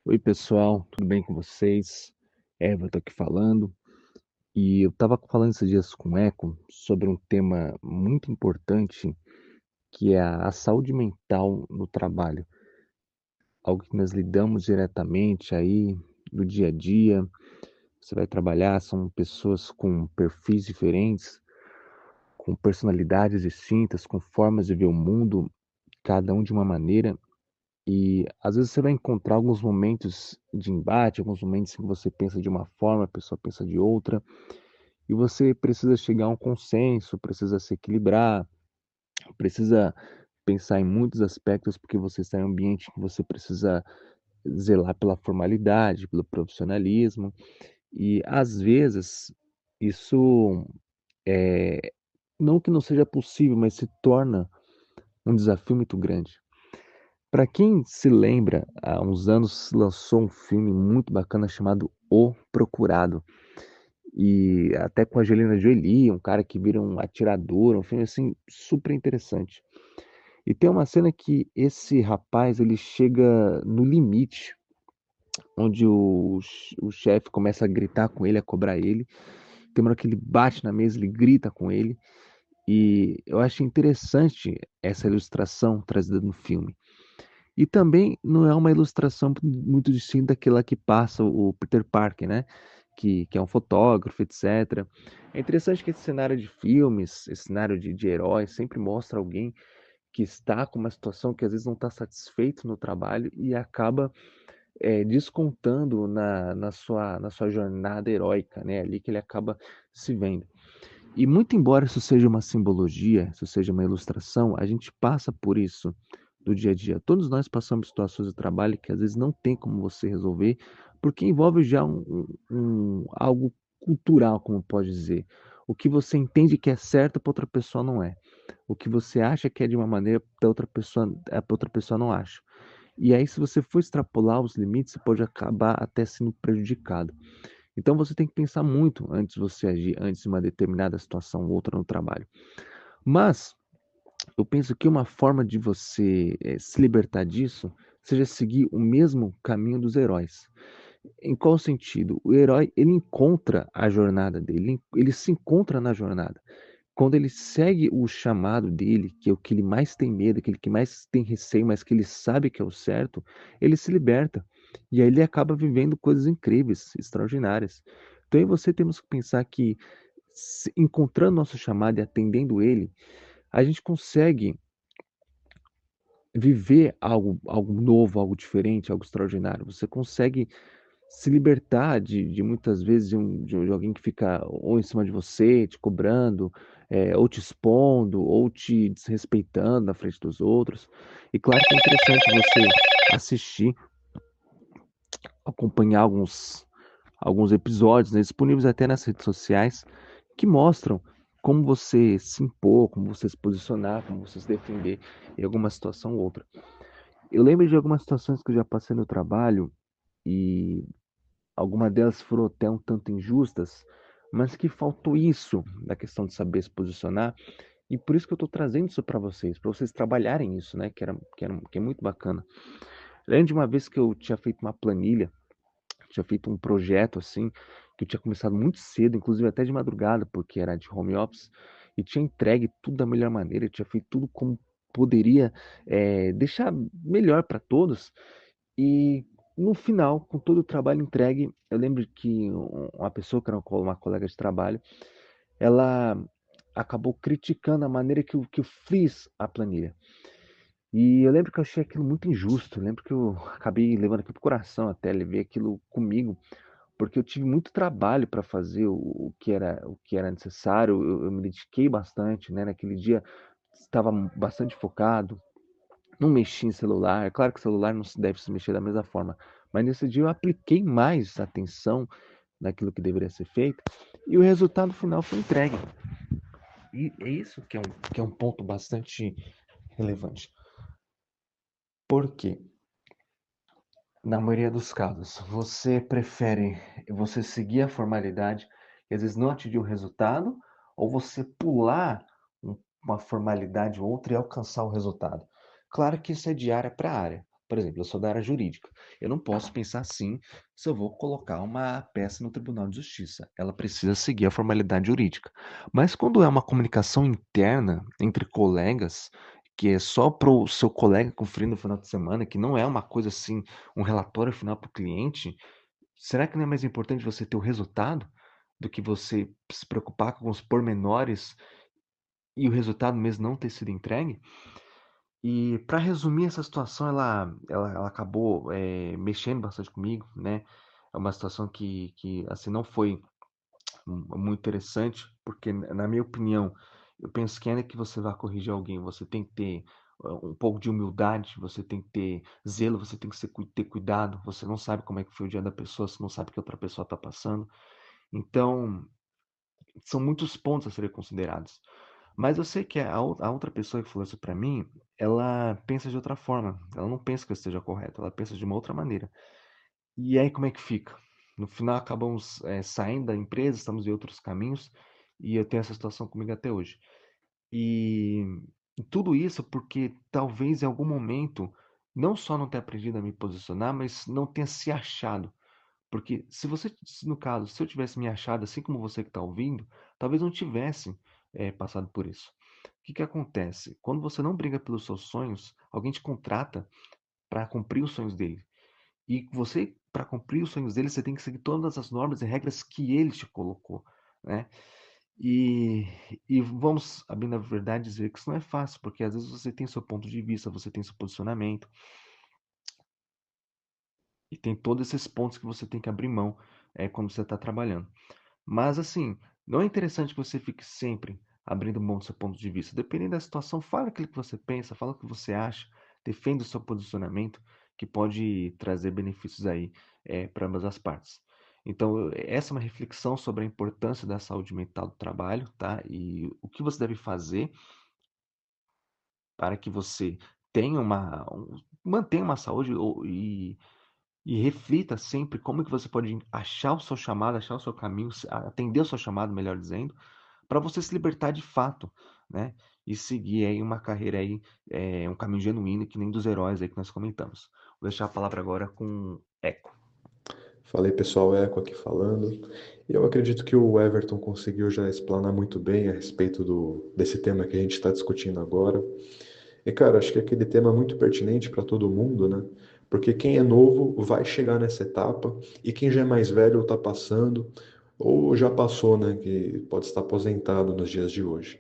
Oi, pessoal, tudo bem com vocês? Everton aqui falando. E eu estava falando esses dias com o Eco sobre um tema muito importante, que é a saúde mental no trabalho. Algo que nós lidamos diretamente aí no dia a dia. Você vai trabalhar, são pessoas com perfis diferentes, com personalidades distintas, com formas de ver o mundo, cada um de uma maneira. E às vezes você vai encontrar alguns momentos de embate, alguns momentos em que você pensa de uma forma, a pessoa pensa de outra, e você precisa chegar a um consenso, precisa se equilibrar, precisa pensar em muitos aspectos, porque você está em um ambiente que você precisa zelar pela formalidade, pelo profissionalismo, e às vezes isso é, não que não seja possível, mas se torna um desafio muito grande. Para quem se lembra, há uns anos lançou um filme muito bacana chamado O Procurado, e até com a Angelina Jolie, um cara que vira um atirador, um filme assim super interessante. E tem uma cena que esse rapaz ele chega no limite, onde o chefe começa a gritar com ele, a cobrar ele. Tem uma hora que ele bate na mesa, ele grita com ele. E eu acho interessante essa ilustração trazida no filme. E também não é uma ilustração muito distinta daquela que passa o Peter Parker, né? Que é um fotógrafo, etc. É interessante que esse cenário de filmes, esse cenário de heróis, sempre mostra alguém que está com uma situação que às vezes não está satisfeito no trabalho e acaba descontando na sua jornada heróica, né? Ali que ele acaba se vendo. E muito embora isso seja uma simbologia, isso seja uma ilustração, a gente passa por isso do dia a dia. Todos nós passamos situações de trabalho que às vezes não tem como você resolver, porque envolve já algo cultural, como pode dizer. O que você entende que é certo para outra pessoa não é. O que você acha que é de uma maneira para outra pessoa não acha. E aí, se você for extrapolar os limites, você pode acabar até sendo prejudicado. Então você tem que pensar muito antes de você agir, antes de uma determinada situação ou outra no trabalho. Mas eu penso que uma forma de você se libertar disso seja seguir o mesmo caminho dos heróis. Em qual sentido? O herói ele encontra a jornada dele, ele se encontra na jornada. Quando ele segue o chamado dele, que é o que ele mais tem medo, aquele que mais tem receio, mas que ele sabe que é o certo, ele se liberta. E aí ele acaba vivendo coisas incríveis, extraordinárias. Então eu e você temos que pensar que encontrando nosso chamado e atendendo ele, a gente consegue viver algo novo, algo diferente, algo extraordinário. Você consegue se libertar de muitas vezes de alguém que fica ou em cima de você, te cobrando, ou te expondo, ou te desrespeitando na frente dos outros. E claro que é interessante você assistir, acompanhar alguns episódios, né, disponíveis até nas redes sociais, que mostram como você se impor, como você se posicionar, como você se defender em alguma situação ou outra. Eu lembro de algumas situações que eu já passei no trabalho e algumas delas foram até um tanto injustas, mas que faltou isso da questão de saber se posicionar, e por isso que eu estou trazendo isso para vocês trabalharem isso, né? Que é muito bacana. Eu lembro de uma vez que eu tinha feito uma planilha, tinha feito um projeto assim, que eu tinha começado muito cedo, inclusive até de madrugada, porque era de home office, e tinha entregue tudo da melhor maneira, eu tinha feito tudo como poderia deixar melhor para todos. E no final, com todo o trabalho entregue, eu lembro que uma pessoa que era uma colega de trabalho, ela acabou criticando a maneira que eu fiz a planilha. E eu lembro que eu achei aquilo muito injusto. Eu lembro que eu acabei levando aquilo pro coração até, levei aquilo comigo, porque eu tive muito trabalho para fazer o que era necessário. Eu me dediquei bastante, né? Naquele dia estava bastante focado, não mexi em celular. É claro que o celular não se deve se mexer da mesma forma, mas nesse dia eu apliquei mais atenção naquilo que deveria ser feito e o resultado final foi entregue. E é isso que é um ponto bastante relevante. Porque, na maioria dos casos, você seguir a formalidade e às vezes não atingir o resultado, ou você pular uma formalidade ou outra e alcançar o resultado. Claro que isso é de área para área. Por exemplo, eu sou da área jurídica. Eu não posso pensar assim se eu vou colocar uma peça no Tribunal de Justiça. Ela precisa seguir a formalidade jurídica. Mas quando é uma comunicação interna entre colegas, que é só para o seu colega conferir no final de semana, que não é uma coisa assim, um relatório final para o cliente, será que não é mais importante você ter o resultado do que você se preocupar com os pormenores e o resultado mesmo não ter sido entregue? E para resumir essa situação, ela acabou mexendo bastante comigo, né? É uma situação que assim não foi muito interessante, porque na minha opinião, eu penso que ainda que você vá corrigir alguém, você tem que ter um pouco de humildade, você tem que ter zelo, você tem que ter cuidado. Você não sabe como é que foi o dia da pessoa, você não sabe o que outra pessoa está passando. Então, são muitos pontos a serem considerados. Mas eu sei que a outra pessoa que falou isso pra mim, ela pensa de outra forma. Ela não pensa que eu esteja correto, ela pensa de uma outra maneira. E aí como é que fica? No final acabamos saindo da empresa, estamos em outros caminhos, e eu tenho essa situação comigo até hoje. E, e tudo isso porque talvez em algum momento não só não tenha aprendido a me posicionar, mas não tenha se achado. Porque se você, no caso, se eu tivesse me achado assim como você que está ouvindo, talvez não tivesse passado por isso. O que que acontece? Quando você não briga pelos seus sonhos, alguém te contrata para cumprir os sonhos dele. E você, para cumprir os sonhos dele, você tem que seguir todas as normas e regras que ele te colocou, né? E, e vamos, a bem da verdade, dizer que isso não é fácil, porque às vezes você tem seu ponto de vista, você tem seu posicionamento, e tem todos esses pontos que você tem que abrir mão quando você está trabalhando. Mas assim, não é interessante que você fique sempre abrindo mão do seu ponto de vista. Dependendo da situação, fala aquilo que você pensa, fala o que você acha, defenda o seu posicionamento, que pode trazer benefícios aí para ambas as partes. Então, essa é uma reflexão sobre a importância da saúde mental do trabalho, tá? E o que você deve fazer para que você tenha mantenha uma saúde e reflita sempre como que você pode achar o seu chamado, achar o seu caminho, atender o seu chamado, melhor dizendo, para você se libertar de fato, né? E seguir aí uma carreira aí, um caminho genuíno, que nem dos heróis aí que nós comentamos. Vou deixar a palavra agora com Eco. Falei pessoal, Eco aqui falando. Eu acredito que o Everton conseguiu já explanar muito bem a respeito desse tema que a gente está discutindo agora. E cara, acho que aquele tema é muito pertinente para todo mundo, né? Porque quem é novo vai chegar nessa etapa e quem já é mais velho está passando ou já passou, né? Que pode estar aposentado nos dias de hoje.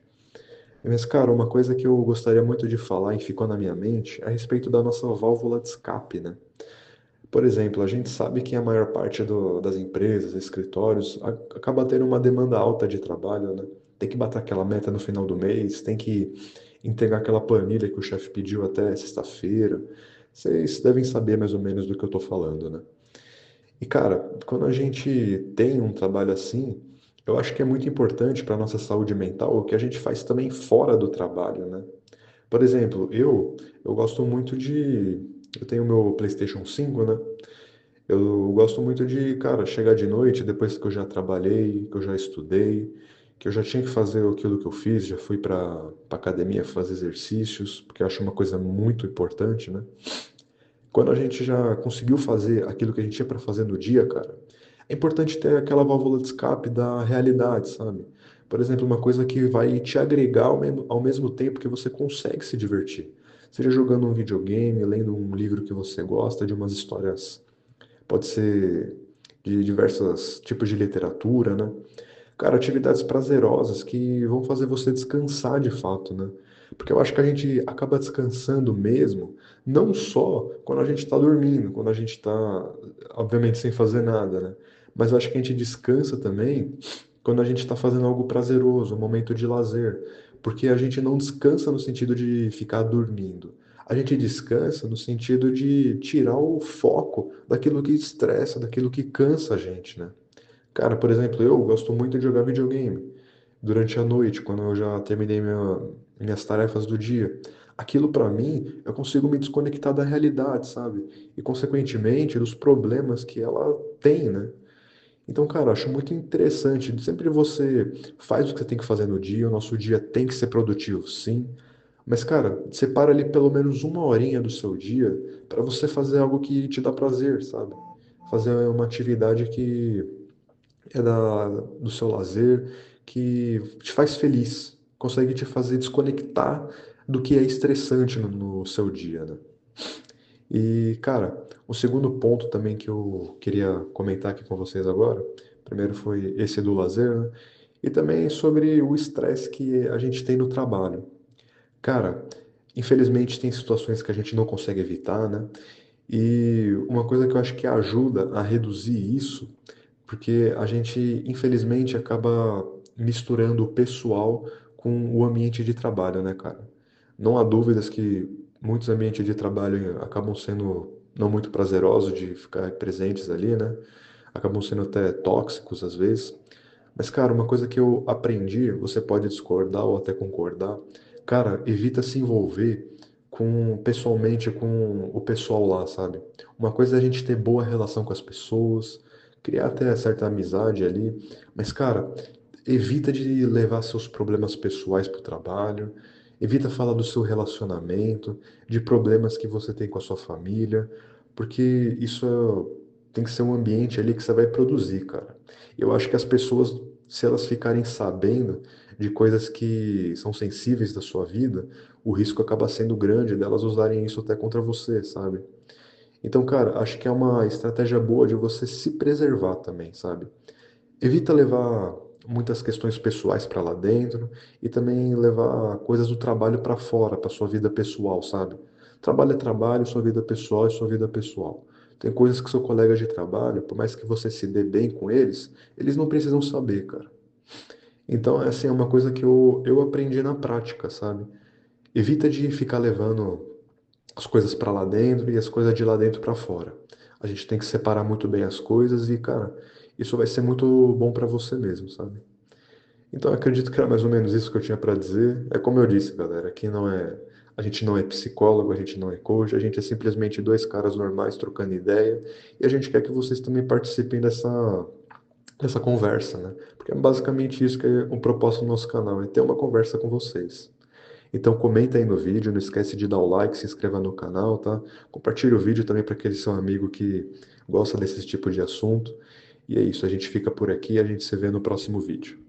Mas, cara, uma coisa que eu gostaria muito de falar e ficou na minha mente é a respeito da nossa válvula de escape, né? Por exemplo, a gente sabe que a maior parte das empresas, escritórios, acaba tendo uma demanda alta de trabalho, né? Tem que bater aquela meta no final do mês, tem que entregar aquela planilha que o chefe pediu até sexta-feira. Vocês devem saber mais ou menos do que eu tô falando, né? E cara, quando a gente tem um trabalho assim, eu acho que é muito importante para nossa saúde mental o que a gente faz também fora do trabalho, né? Por exemplo, eu gosto muito de. Eu tenho meu PlayStation 5, né? Eu gosto muito de, cara, chegar de noite, depois que eu já trabalhei, que eu já estudei, que eu já tinha que fazer aquilo que eu fiz, já fui para academia fazer exercícios, porque eu acho uma coisa muito importante, né? Quando a gente já conseguiu fazer aquilo que a gente tinha para fazer no dia, cara, é importante ter aquela válvula de escape da realidade, sabe? Por exemplo, uma coisa que vai te agregar ao mesmo tempo que você consegue se divertir. Seja jogando um videogame, lendo um livro que você gosta, de umas histórias, pode ser de diversos tipos de literatura, né? Cara, atividades prazerosas que vão fazer você descansar de fato, né? Porque eu acho que a gente acaba descansando mesmo, não só quando a gente está dormindo, quando a gente está, obviamente, sem fazer nada, né? Mas eu acho que a gente descansa também quando a gente está fazendo algo prazeroso, um momento de lazer. Porque a gente não descansa no sentido de ficar dormindo. A gente descansa no sentido de tirar o foco daquilo que estressa, daquilo que cansa a gente, né? Cara, por exemplo, eu gosto muito de jogar videogame durante a noite, quando eu já terminei minhas tarefas do dia. Aquilo pra mim, eu consigo me desconectar da realidade, sabe? E consequentemente dos problemas que ela tem, né? Então, cara, eu acho muito interessante. Sempre você faz o que você tem que fazer no dia, o nosso dia tem que ser produtivo, sim, Mas, cara, separa ali pelo menos uma horinha do seu dia para você fazer algo que te dá prazer, sabe? Fazer uma atividade que é do seu lazer, que te faz feliz, consegue te fazer desconectar do que é estressante no seu dia, né? E, cara, o segundo ponto também que eu queria comentar aqui com vocês agora, primeiro foi esse do lazer, né? E também sobre o estresse que a gente tem no trabalho. Cara, infelizmente tem situações que a gente não consegue evitar, né? E uma coisa que eu acho que ajuda a reduzir isso, porque a gente infelizmente acaba misturando o pessoal com o ambiente de trabalho, né, cara? Não há dúvidas que muitos ambientes de trabalho acabam sendo não muito prazerosos de ficar presentes ali, né? Acabam sendo até tóxicos às vezes. Mas, cara, uma coisa que eu aprendi, você pode discordar ou até concordar, cara, evita se envolver pessoalmente com o pessoal lá, sabe? Uma coisa é a gente ter boa relação com as pessoas, criar até certa amizade ali, mas, cara, evita de levar seus problemas pessoais para o trabalho, evita falar do seu relacionamento, de problemas que você tem com a sua família, porque tem que ser um ambiente ali que você vai produzir, cara. Eu acho que as pessoas, se elas ficarem sabendo de coisas que são sensíveis da sua vida, o risco acaba sendo grande delas usarem isso até contra você, sabe? Então, cara, acho que é uma estratégia boa de você se preservar também, sabe? Evita levar muitas questões pessoais para lá dentro e também levar coisas do trabalho para fora, para sua vida pessoal, sabe? Trabalho é trabalho, sua vida pessoal é sua vida pessoal. Tem coisas que seu colega de trabalho, por mais que você se dê bem com eles não precisam saber, cara. Então, assim, é uma coisa que eu aprendi na prática, sabe? Evita de ficar levando as coisas para lá dentro e as coisas de lá dentro para fora. A gente tem que separar muito bem as coisas e, cara, isso vai ser muito bom para você mesmo, sabe? Então, eu acredito que era mais ou menos isso que eu tinha para dizer. É como eu disse, galera, a gente não é psicólogo, a gente não é coach, a gente é simplesmente dois caras normais trocando ideia e a gente quer que vocês também participem dessa conversa, né? Porque é basicamente isso que é o propósito do nosso canal, é ter uma conversa com vocês. Então comenta aí no vídeo, não esquece de dar o like, se inscreva no canal, tá? Compartilha o vídeo também para aquele seu amigo que gosta desse tipo de assunto. E é isso, a gente fica por aqui e a gente se vê no próximo vídeo.